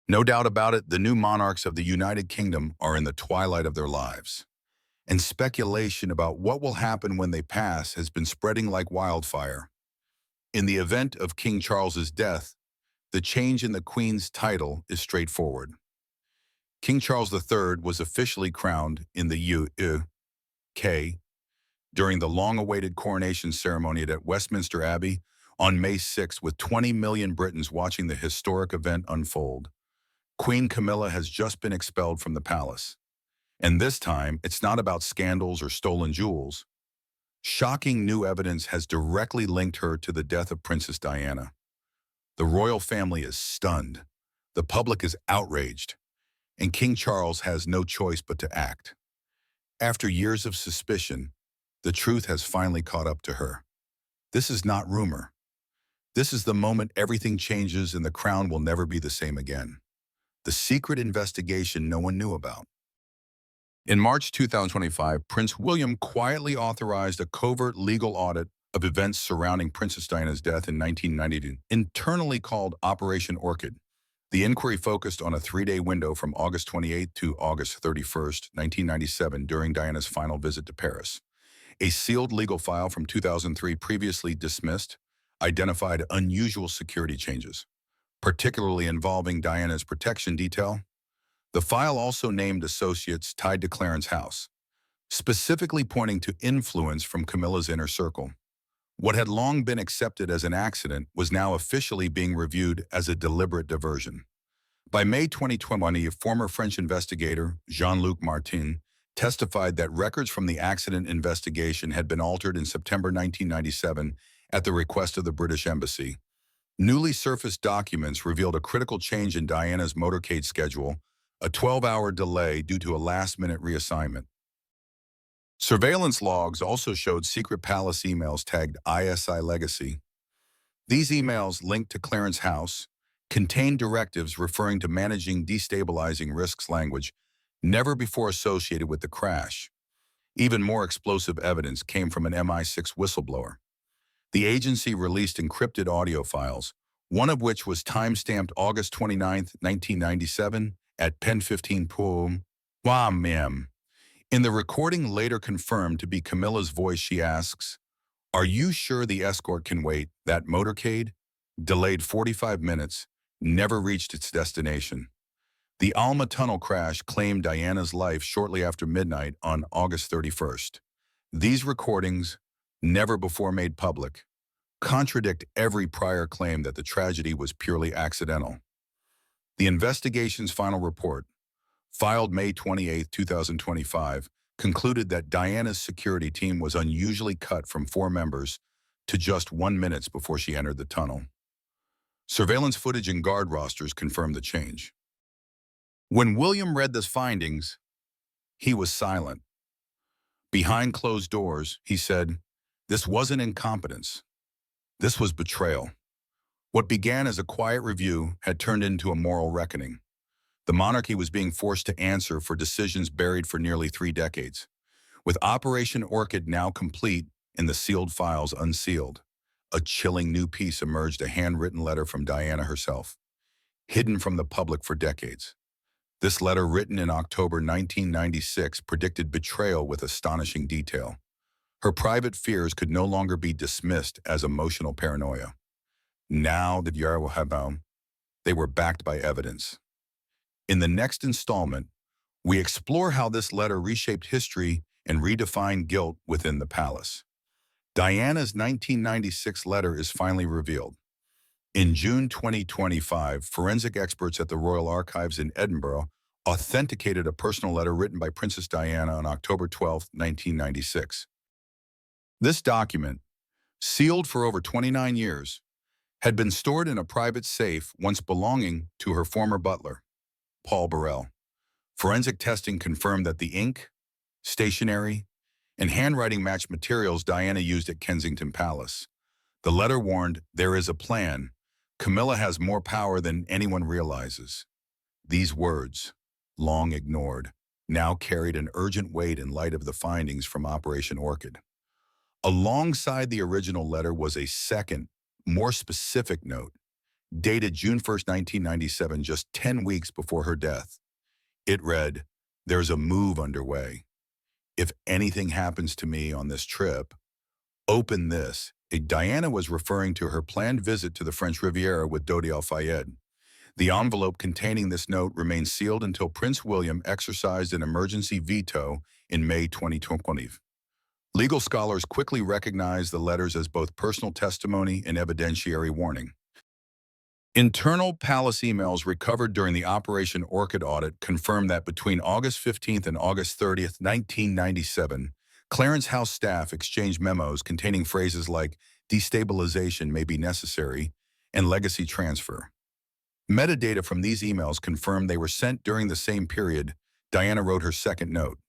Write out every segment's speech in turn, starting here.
No doubt about it, the new monarchs of the United Kingdom are in the twilight of their lives, and speculation about what will happen when they pass has been spreading like wildfire. In the event of King Charles's death, the change in the Queen's title is straightforward. King Charles III was officially crowned in the UK during the long-awaited coronation ceremony at Westminster Abbey on May 6, with 20 million Britons watching the historic event unfold. Queen Camilla has just been expelled from the palace. And this time, it's not about scandals or stolen jewels. Shocking new evidence has directly linked her to the death of Princess Diana. The royal family is stunned. The public is outraged. And King Charles has no choice but to act. After years of suspicion, the truth has finally caught up to her. This is not rumor. This is the moment everything changes and the crown will never be the same again. The secret investigation no one knew about. In March 2025, Prince William quietly authorized a covert legal audit of events surrounding Princess Diana's death in 1992, internally called Operation Orchid. The inquiry focused on a 3-day window from August 28 to August 31, 1997, during Diana's final visit to Paris. A sealed legal file from 2003, previously dismissed, identified unusual security changes, particularly involving Diana's protection detail. The file also named associates tied to Clarence House, specifically pointing to influence from Camilla's inner circle. What had long been accepted as an accident was now officially being reviewed as a deliberate diversion. By May 2020, a former French investigator, Jean-Luc Martin, testified that records from the accident investigation had been altered in September 1997 at the request of the British Embassy. Newly surfaced documents revealed a critical change in Diana's motorcade schedule, a 12-hour delay due to a last-minute reassignment. Surveillance logs also showed secret palace emails tagged ISI Legacy. These emails, linked to Clarence House, contained directives referring to managing destabilizing risks, language never before associated with the crash. Even more explosive evidence came from an MI6 whistleblower. The agency released encrypted audio files, one of which was time-stamped August 29, 1997, at 10:15 p.m. Wham. In the recording, later confirmed to be Camilla's voice, she asks, "Are you sure the escort can wait? That motorcade, delayed 45 minutes, never reached its destination." The Alma Tunnel crash claimed Diana's life shortly after midnight on August 31st. These recordings, never before made public, contradict every prior claim that the tragedy was purely accidental. The investigation's final report, filed May 28, 2025, concluded that Diana's security team was unusually cut from 4 members to just 1 minute before she entered the tunnel. Surveillance footage and guard rosters confirmed the change. When William read the findings, he was silent. Behind closed doors, he said, "This wasn't incompetence. This was betrayal." What began as a quiet review had turned into a moral reckoning. The monarchy was being forced to answer for decisions buried for nearly 3 decades. With Operation Orchid now complete and the sealed files unsealed, a chilling new piece emerged: a handwritten letter from Diana herself, hidden from the public for decades. This letter, written in October 1996, predicted betrayal with astonishing detail. Her private fears could no longer be dismissed as emotional paranoia. Now that they were backed by evidence. In the next installment, we explore how this letter reshaped history and redefined guilt within the palace. Diana's 1996 letter is finally revealed. In June 2025, forensic experts at the Royal Archives in Edinburgh authenticated a personal letter written by Princess Diana on October 12, 1996. This document, sealed for over 29 years, had been stored in a private safe once belonging to her former butler, Paul Burrell. Forensic testing confirmed that the ink, stationery, and handwriting matched materials Diana used at Kensington Palace. The letter warned, "There is a plan. Camilla has more power than anyone realizes." These words, long ignored, now carried an urgent weight in light of the findings from Operation Orchid. Alongside the original letter was a second, more specific note, dated June 1st, 1997, just 10 weeks before her death. It read, "There's a move underway. If anything happens to me on this trip, open this." Diana was referring to her planned visit to the French Riviera with Dodi Al-Fayed. The envelope containing this note remained sealed until Prince William exercised an emergency veto in May 2020. Legal scholars quickly recognized the letters as both personal testimony and evidentiary warning. Internal palace emails recovered during the Operation Orchid audit confirmed that between August 15th and August 30th, 1997, Clarence House staff exchanged memos containing phrases like destabilization may be necessary and legacy transfer. Metadata from these emails confirmed they were sent during the same period Diana wrote her second note.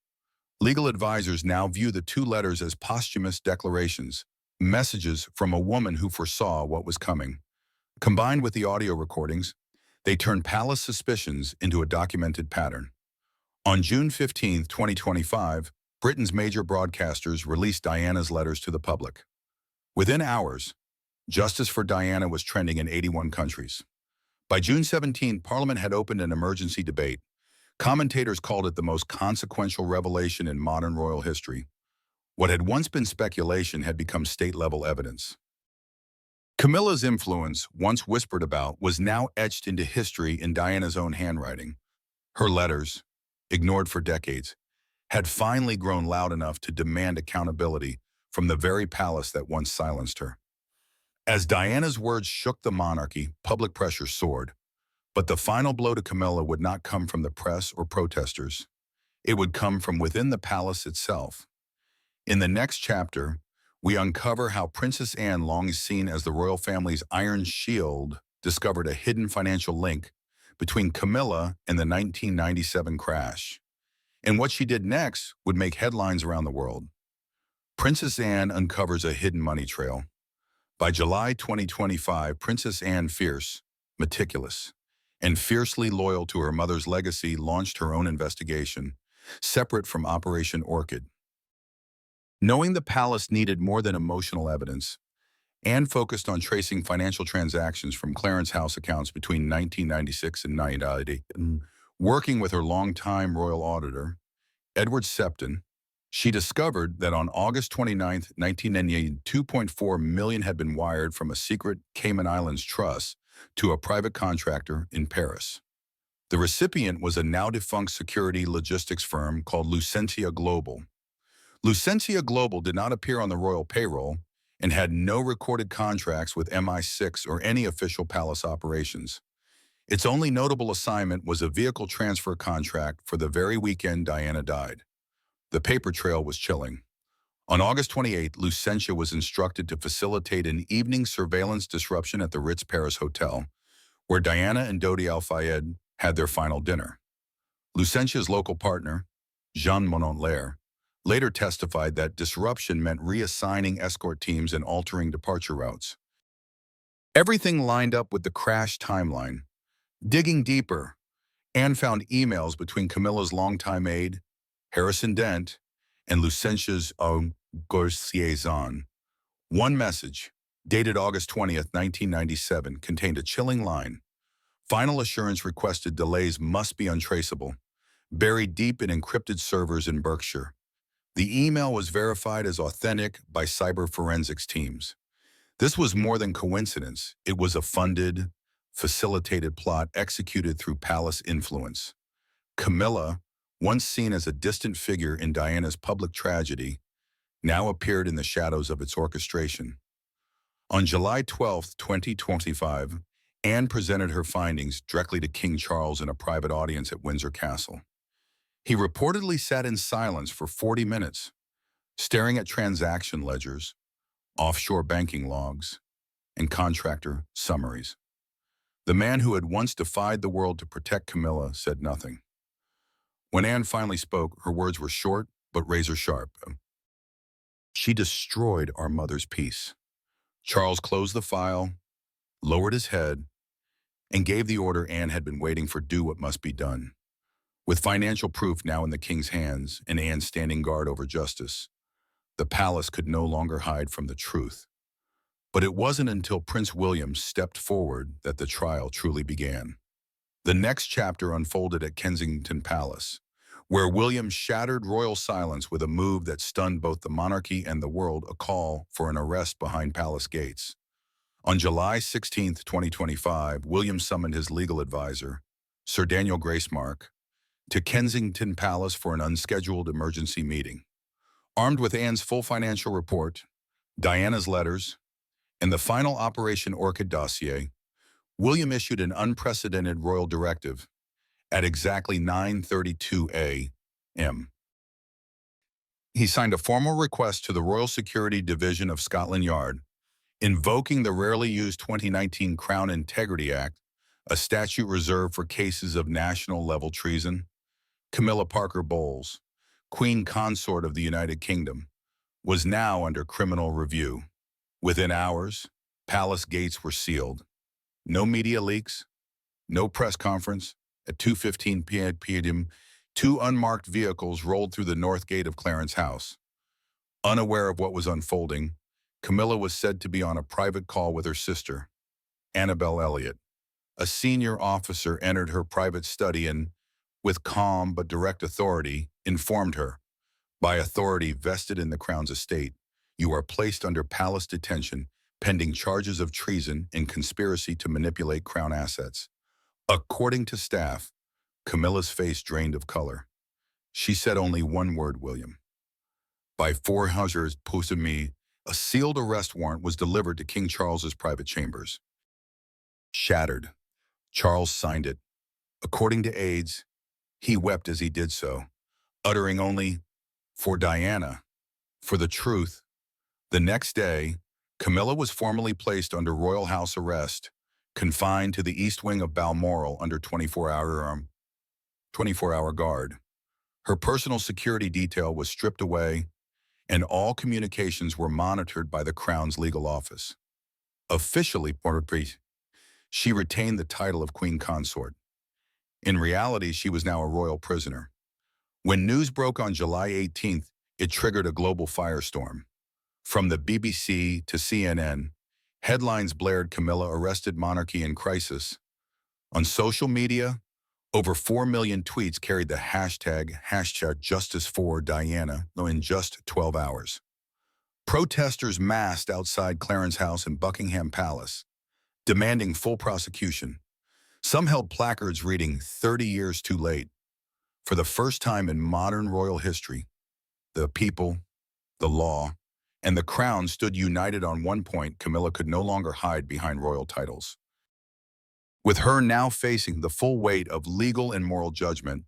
Legal advisors now view the two letters as posthumous declarations, messages from a woman who foresaw what was coming. Combined with the audio recordings, they turned palace suspicions into a documented pattern. On June 15, 2025, Britain's major broadcasters released Diana's letters to the public. Within hours, justice for Diana was trending in 81 countries. By June 17, Parliament had opened an emergency debate. Commentators called it the most consequential revelation in modern royal history. What had once been speculation had become state-level evidence. Camilla's influence, once whispered about, was now etched into history in Diana's own handwriting. Her letters, ignored for decades, had finally grown loud enough to demand accountability from the very palace that once silenced her. As Diana's words shook the monarchy, public pressure soared. But the final blow to Camilla would not come from the press or protesters. It would come from within the palace itself. In the next chapter, we uncover how Princess Anne, long seen as the royal family's iron shield, discovered a hidden financial link between Camilla and the 1997 crash. And what she did next would make headlines around the world. Princess Anne uncovers a hidden money trail. By July 2025, Princess Anne, fierce, meticulous, and fiercely loyal to her mother's legacy, launched her own investigation, separate from Operation Orchid. Knowing the palace needed more than emotional evidence, Anne focused on tracing financial transactions from Clarence House accounts between 1996 and 1998. Working with her longtime royal auditor, Edward Septon, she discovered that on August 29, 1998, $2.4 million had been wired from a secret Cayman Islands trust to a private contractor in Paris. The recipient was a now-defunct security logistics firm called Lucentia Global. Lucentia Global did not appear on the royal payroll and had no recorded contracts with MI6 or any official palace operations. Its only notable assignment was a vehicle transfer contract for the very weekend Diana died. The paper trail was chilling. On August 28, Lucentia was instructed to facilitate an evening surveillance disruption at the Ritz Paris Hotel, where Diana and Dodi Al-Fayed had their final dinner. Lucentia's local partner, Jean Monod-Lair, later testified that disruption meant reassigning escort teams and altering departure routes. Everything lined up with the crash timeline. Digging deeper, Anne found emails between Camilla's longtime aide, Harrison Dent, and Lucentia's negotiation. One message, dated August 20th, 1997, contained a chilling line. Final assurance requested delays must be untraceable, buried deep in encrypted servers in Berkshire. The email was verified as authentic by cyber forensics teams. This was more than coincidence. It was a funded, facilitated plot executed through palace influence. Camilla, once seen as a distant figure in Diana's public tragedy, now appeared in the shadows of its orchestration. On July 12, 2025, Anne presented her findings directly to King Charles in a private audience at Windsor Castle. He reportedly sat in silence for 40 minutes, staring at transaction ledgers, offshore banking logs, and contractor summaries. The man who had once defied the world to protect Camilla said nothing. When Anne finally spoke, her words were short but razor sharp. She destroyed our mother's peace. Charles closed the file, lowered his head, and gave the order Anne had been waiting for: do what must be done. With financial proof now in the king's hands and Anne standing guard over justice, the palace could no longer hide from the truth. But it wasn't until Prince William stepped forward that the trial truly began. The next chapter unfolded at Kensington Palace, where William shattered royal silence with a move that stunned both the monarchy and the world, a call for an arrest behind palace gates. On July 16, 2025, William summoned his legal advisor, Sir Daniel Gracemark, to Kensington Palace for an unscheduled emergency meeting. Armed with Anne's full financial report, Diana's letters, and the final Operation Orchid dossier, William issued an unprecedented royal directive at exactly 9:32 a.m. He signed a formal request to the Royal Security Division of Scotland Yard, invoking the rarely used 2019 Crown Integrity Act, a statute reserved for cases of national-level treason. Camilla Parker Bowles, Queen Consort of the United Kingdom, was now under criminal review. Within hours, palace gates were sealed. No media leaks, no press conference. At 2:15 p.m., two unmarked vehicles rolled through the north gate of Clarence House. Unaware of what was unfolding, Camilla was said to be on a private call with her sister, Annabel Elliot. A senior officer entered her private study and, with calm but direct authority, informed her, by authority vested in the Crown's estate, you are placed under palace detention pending charges of treason and conspiracy to manipulate Crown assets. According to staff, Camilla's face drained of color. She said only one word, William. By 400 me, a sealed arrest warrant was delivered to King Charles's private chambers. Shattered, Charles signed it. According to aides, he wept as he did so, uttering only, "For Diana, for the truth." The next day, Camilla was formally placed under royal house arrest, confined to the east wing of Balmoral under 24-hour guard. Her personal security detail was stripped away, and all communications were monitored by the Crown's legal office. Officially, she retained the title of Queen Consort. In reality, she was now a royal prisoner. When news broke on July 18th, it triggered a global firestorm. From the BBC to CNN, headlines blared Camilla arrested, monarchy in crisis. On social media, over 4 million tweets carried the hashtag Justice for Diana in just 12 hours. Protesters massed outside Clarence House and Buckingham Palace, demanding full prosecution. Some held placards reading, 30 years too late. For the first time in modern royal history, the people, the law, and the Crown stood united on one point: Camilla could no longer hide behind royal titles. With her now facing the full weight of legal and moral judgment,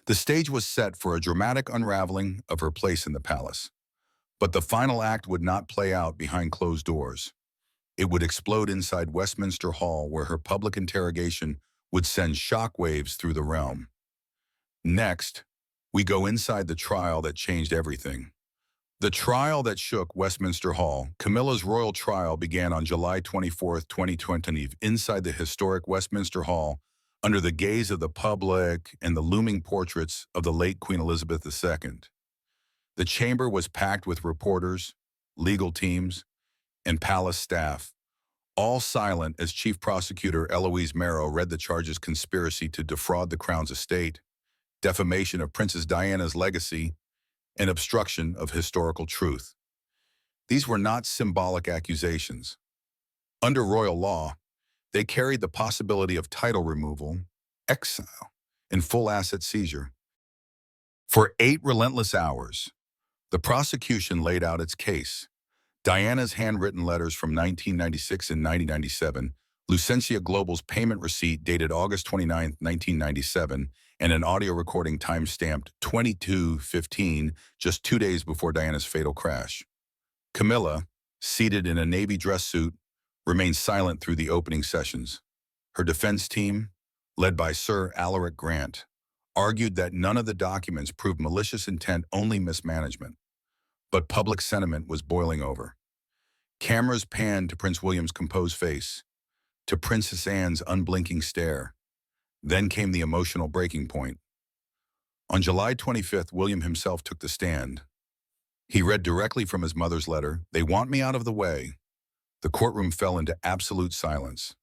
the stage was set for a dramatic unraveling of her place in the palace. But the final act would not play out behind closed doors. It would explode inside Westminster Hall, where her public interrogation would send shockwaves through the realm. Next, we go inside the trial that changed everything. The trial that shook Westminster Hall. Camilla's royal trial began on July 24, 2020, inside the historic Westminster Hall, under the gaze of the public and the looming portraits of the late Queen Elizabeth II. The chamber was packed with reporters, legal teams, and palace staff, all silent as Chief Prosecutor Eloise Merrow read the charges: conspiracy to defraud the Crown's estate, defamation of Princess Diana's legacy, and obstruction of historical truth. These were not symbolic accusations. Under royal law, they carried the possibility of title removal, exile, and full asset seizure. For 8 relentless hours, the prosecution laid out its case. Diana's handwritten letters from 1996 and 1997, Lucentia Global's payment receipt dated August 29, 1997, and an audio recording time-stamped 22:15, just 2 days before Diana's fatal crash. Camilla, seated in a navy dress suit, remained silent through the opening sessions. Her defense team, led by Sir Alaric Grant, argued that none of the documents proved malicious intent, only mismanagement. But public sentiment was boiling over. Cameras panned to Prince William's composed face, to Princess Anne's unblinking stare. Then came the emotional breaking point. On July 25th, William himself took the stand. He read directly from his mother's letter, "They want me out of the way. The courtroom fell into absolute silence.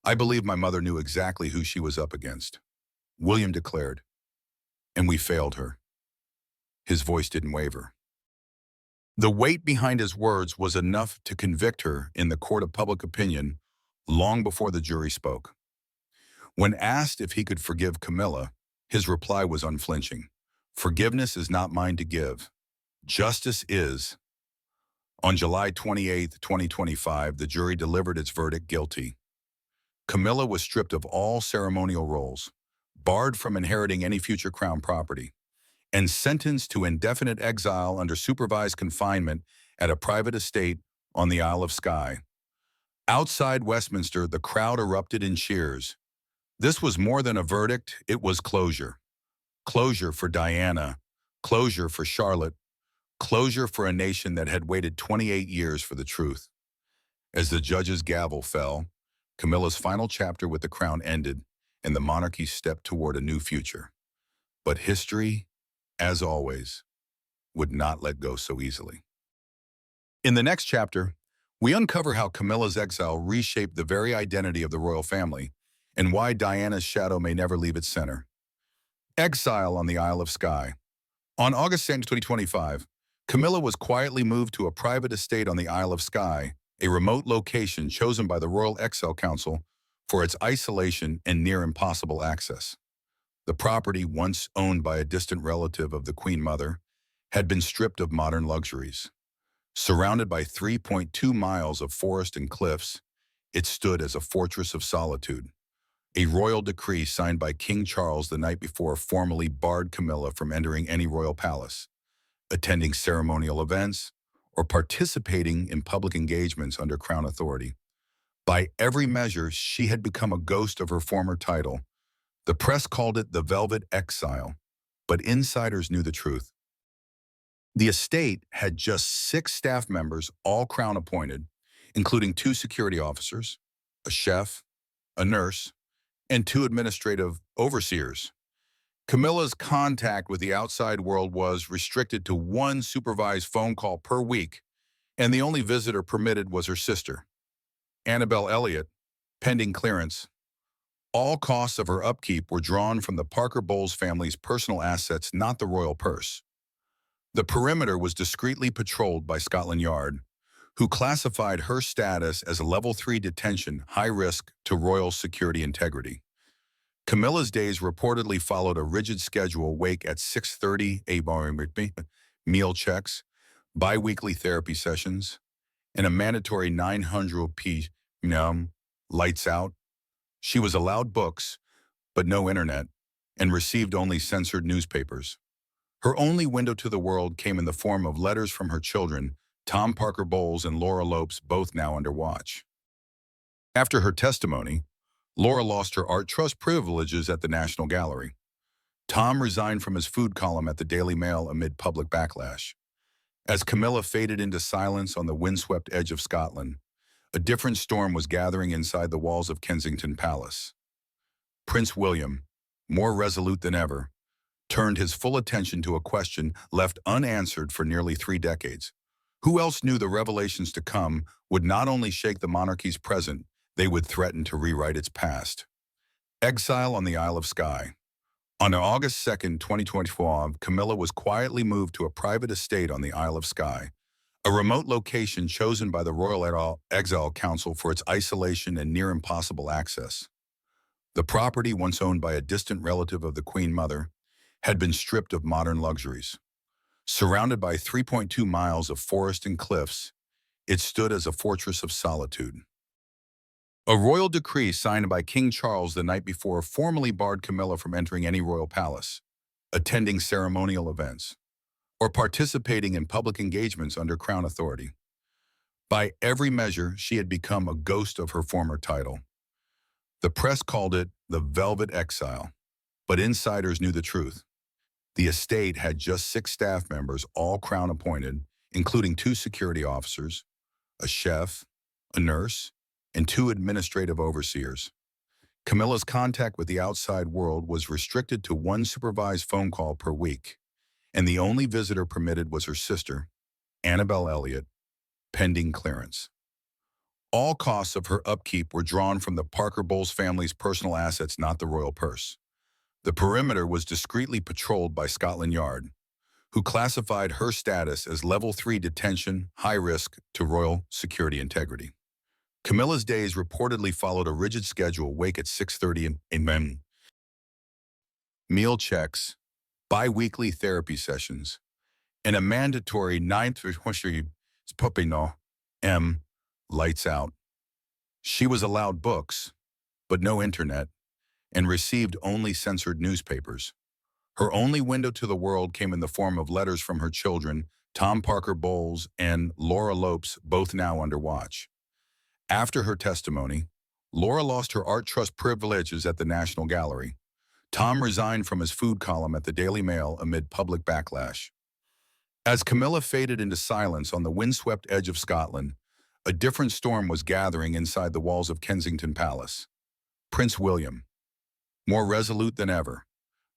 I believe my mother knew exactly who she was up against, William declared, and we failed her. His voice didn't waver. The weight behind his words was enough to convict her in the court of public opinion long before the jury spoke. When asked if he could forgive Camilla, his reply was unflinching. Forgiveness is not mine to give. Justice is. On July 28, 2025, the jury delivered its verdict guilty. Camilla was stripped of all ceremonial roles, barred from inheriting any future crown property, and sentenced to indefinite exile under supervised confinement at a private estate on the Isle of Skye. Outside Westminster, the crowd erupted in cheers. This was more than a verdict, it was closure. Closure for Diana, closure for Charlotte, closure for a nation that had waited 28 years for the truth. As the judge's gavel fell, Camilla's final chapter with the crown ended, and the monarchy stepped toward a new future. But history, as always, would not let go so easily. In the next chapter, we uncover how Camilla's exile reshaped the very identity of the royal family and why Diana's shadow may never leave its center. Exile on the Isle of Skye. On August 2, 2025, Camilla was quietly moved to a private estate on the Isle of Skye, a remote location chosen by the Royal Exile Council for its isolation and near impossible access. The property, once owned by a distant relative of the Queen Mother, had been stripped of modern luxuries. Surrounded by 3.2 miles of forest and cliffs, it stood as a fortress of solitude. A royal decree signed by King Charles the night before formally barred Camilla from entering any royal palace, attending ceremonial events, or participating in public engagements under crown authority. By every measure, she had become a ghost of her former title. The press called it the Velvet Exile, but insiders knew the truth. The estate had just 6 staff members, all crown appointed, including 2 security officers, a chef, a nurse, and 2 administrative overseers. Camilla's contact with the outside world was restricted to 1 supervised phone call per week, and the only visitor permitted was her sister, Annabelle Elliott, pending clearance. All costs of her upkeep were drawn from the Parker Bowles family's personal assets, not the royal purse. The perimeter was discreetly patrolled by Scotland Yard, who classified her status as a level 3 detention, high risk to royal security integrity. Camilla's days reportedly followed a rigid schedule: wake at 6:30 a.m., meal checks, bi-weekly therapy sessions, and a mandatory 900 p.m. lights out. She was allowed books, but no internet, and received only censored newspapers. Her only window to the world came in the form of letters from her children, Tom Parker Bowles and Laura Lopes, both now under watch. After her testimony, Laura lost her art trust privileges at the National Gallery. Tom resigned from his food column at the Daily Mail amid public backlash. As Camilla faded into silence on the windswept edge of Scotland, a different storm was gathering inside the walls of Kensington Palace. Prince William, more resolute than ever, turned his full attention to a question left unanswered for nearly 3 decades. Who else knew the revelations to come would not only shake the monarchy's present, they would threaten to rewrite its past? Exile on the Isle of Skye. On August 2, 2024, Camilla was quietly moved to a private estate on the Isle of Skye, a remote location chosen by the Royal Exile Council for its isolation and near impossible access. The property, once owned by a distant relative of the Queen Mother, had been stripped of modern luxuries. Surrounded by 3.2 miles of forest and cliffs, it stood as a fortress of solitude. A royal decree signed by King Charles the night before formally barred Camilla from entering any royal palace, attending ceremonial events, or participating in public engagements under crown authority. By every measure, she had become a ghost of her former title. The press called it the Velvet Exile, but insiders knew the truth. The estate had just 6 staff members, all crown appointed, including 2 security officers, a chef, a nurse, and 2 administrative overseers. Camilla's contact with the outside world was restricted to 1 supervised phone call per week, and the only visitor permitted was her sister, Annabelle Elliott, pending clearance. All costs of her upkeep were drawn from the Parker Bowles family's personal assets, not the royal purse. The perimeter was discreetly patrolled by Scotland Yard, who classified her status as Level 3 detention, high risk to royal security integrity. Camilla's days reportedly followed a rigid schedule: wake at 6:30 a.m., meal checks, bi-weekly therapy sessions, and a mandatory 9 to 10 lights out. She was allowed books, but no internet, and received only censored newspapers. Her only window to the world came in the form of letters from her children, Tom Parker Bowles and Laura Lopes, both now under watch. After her testimony, Laura lost her art trust privileges at the National Gallery. Tom resigned from his food column at the Daily Mail amid public backlash. As Camilla faded into silence on the windswept edge of Scotland, a different storm was gathering inside the walls of Kensington Palace. Prince William, more resolute than ever,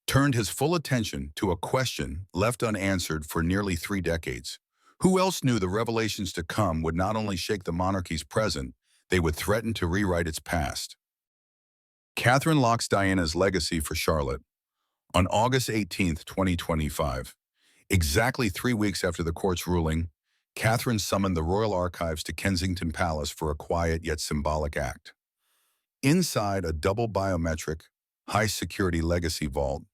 turned his full attention to a question left unanswered for nearly 3 decades. Who else knew the revelations to come would not only shake the monarchy's present, they would threaten to rewrite its past? Catherine locks Diana's legacy for Charlotte. On August 18, 2025, exactly 3 weeks after the court's ruling, Catherine summoned the Royal Archives to Kensington Palace for a quiet yet symbolic act. Inside a double biometric, high-security legacy vault,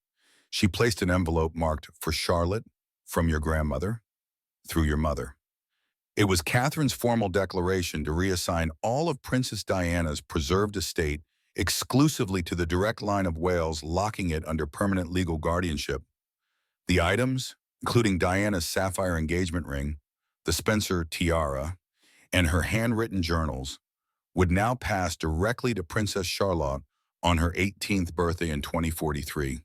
she placed an envelope marked "For Charlotte, from your grandmother, through your mother." It was Catherine's formal declaration to reassign all of Princess Diana's preserved estate exclusively to the direct line of Wales, locking it under permanent legal guardianship. The items, including Diana's sapphire engagement ring, the Spencer tiara, and her handwritten journals, would now pass directly to Princess Charlotte on her 18th birthday in 2043.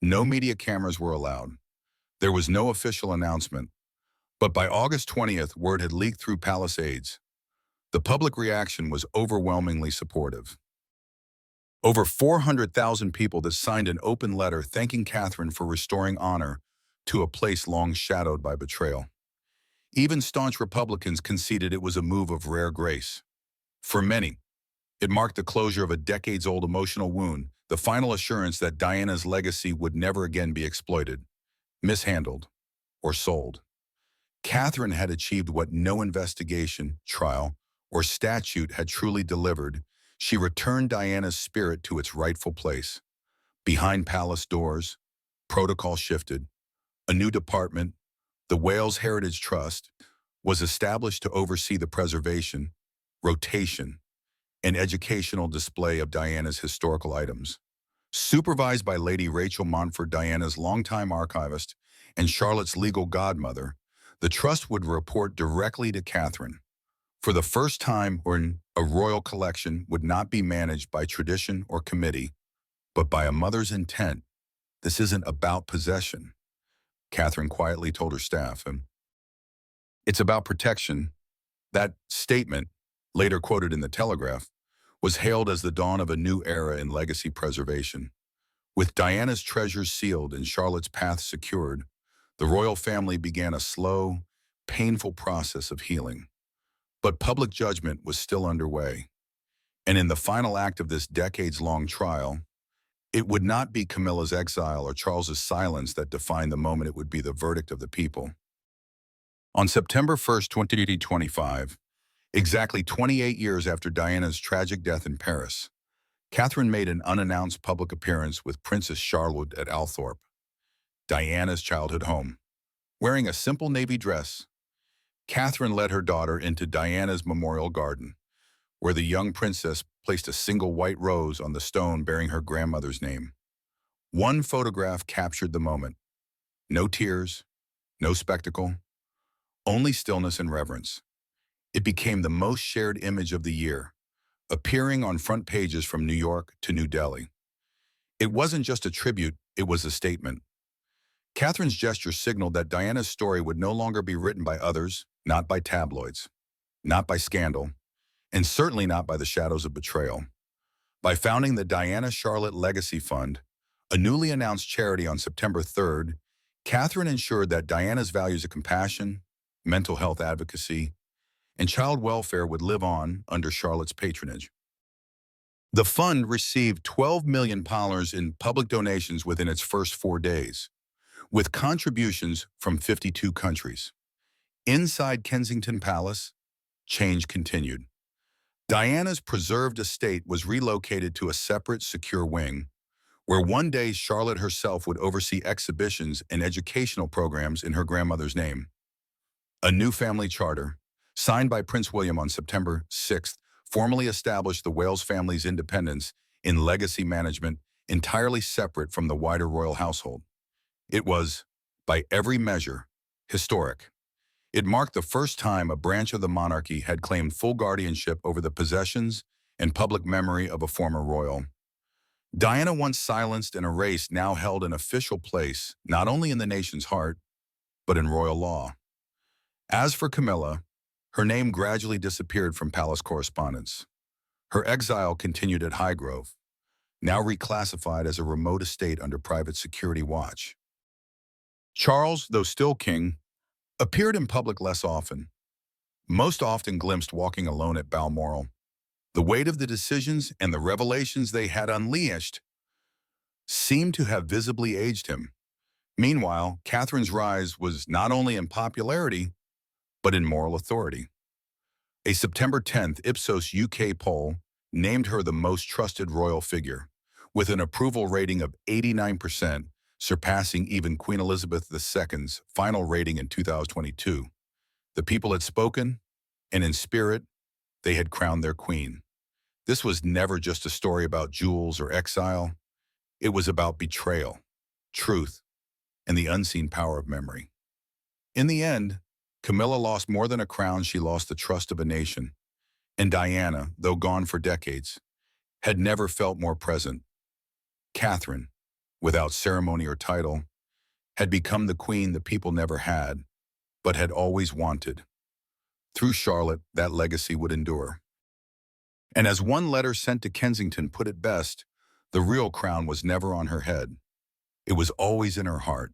No media cameras were allowed. There was no official announcement. But by August 20th, word had leaked through palace aides. The public reaction was overwhelmingly supportive. Over 400,000 people that signed an open letter thanking Catherine for restoring honor to a place long shadowed by betrayal. Even staunch Republicans conceded it was a move of rare grace. For many, it marked the closure of a decades-old emotional wound, the final assurance that Diana's legacy would never again be exploited, mishandled, or sold. Catherine had achieved what no investigation, trial, or statute had truly delivered. She returned Diana's spirit to its rightful place. Behind palace doors, protocol shifted. A new department, the Wales Heritage Trust, was established to oversee the preservation, rotation, and educational display of Diana's historical items. Supervised by Lady Rachel Montfort, Diana's longtime archivist and Charlotte's legal godmother, the trust would report directly to Catherine. For the first time, a royal collection would not be managed by tradition or committee, but by a mother's intent. This isn't about possession, Catherine quietly told her staff. It's about protection. That statement, later quoted in the Telegraph, was hailed as the dawn of a new era in legacy preservation. With Diana's treasures sealed and Charlotte's path secured, the royal family began a slow, painful process of healing. But public judgment was still underway. And in the final act of this decades-long trial, it would not be Camilla's exile or Charles's silence that defined the moment. It would be the verdict of the people. On September 1st, 2025, exactly 28 years after Diana's tragic death in Paris, Catherine made an unannounced public appearance with Princess Charlotte at Althorpe, Diana's childhood home. Wearing a simple navy dress, Catherine led her daughter into Diana's memorial garden, where the young princess placed a single white rose on the stone bearing her grandmother's name. One photograph captured the moment. No tears, no spectacle, only stillness and reverence. It became the most shared image of the year, appearing on front pages from New York to New Delhi. It wasn't just a tribute, it was a statement. Catherine's gesture signaled that Diana's story would no longer be written by others, not by tabloids, not by scandal, and certainly not by the shadows of betrayal. By founding the Diana Charlotte Legacy Fund, a newly announced charity on September 3rd, Catherine ensured that Diana's values of compassion, mental health advocacy, and child welfare would live on under Charlotte's patronage. The fund received £12 million in public donations within its first 4 days, with contributions from 52 countries. Inside Kensington Palace, change continued. Diana's preserved estate was relocated to a separate, secure wing, where one day Charlotte herself would oversee exhibitions and educational programs in her grandmother's name. A new family charter, signed by Prince William on September 6th, formally established the Wales family's independence in legacy management, entirely separate from the wider royal household. It was, by every measure, historic. It marked the first time a branch of the monarchy had claimed full guardianship over the possessions and public memory of a former royal. Diana, once silenced and erased, now held an official place not only in the nation's heart, but in royal law. As for Camilla, her name gradually disappeared from palace correspondence. Her exile continued at Highgrove, now reclassified as a remote estate under private security watch. Charles, though still king, appeared in public less often, most often glimpsed walking alone at Balmoral. The weight of the decisions and the revelations they had unleashed seemed to have visibly aged him. Meanwhile, Catherine's rise was not only in popularity, but in moral authority. A September 10th Ipsos UK poll named her the most trusted royal figure, with an approval rating of 89%, surpassing even Queen Elizabeth II's final rating in 2022. The people had spoken, and in spirit, they had crowned their queen. This was never just a story about jewels or exile. It was about betrayal, truth, and the unseen power of memory. In the end, Camilla lost more than a crown. She lost the trust of a nation. And Diana, though gone for decades, had never felt more present. Catherine, without ceremony or title, had become the queen the people never had, but had always wanted. Through Charlotte, that legacy would endure. And as one letter sent to Kensington put it best, the real crown was never on her head. It was always in her heart.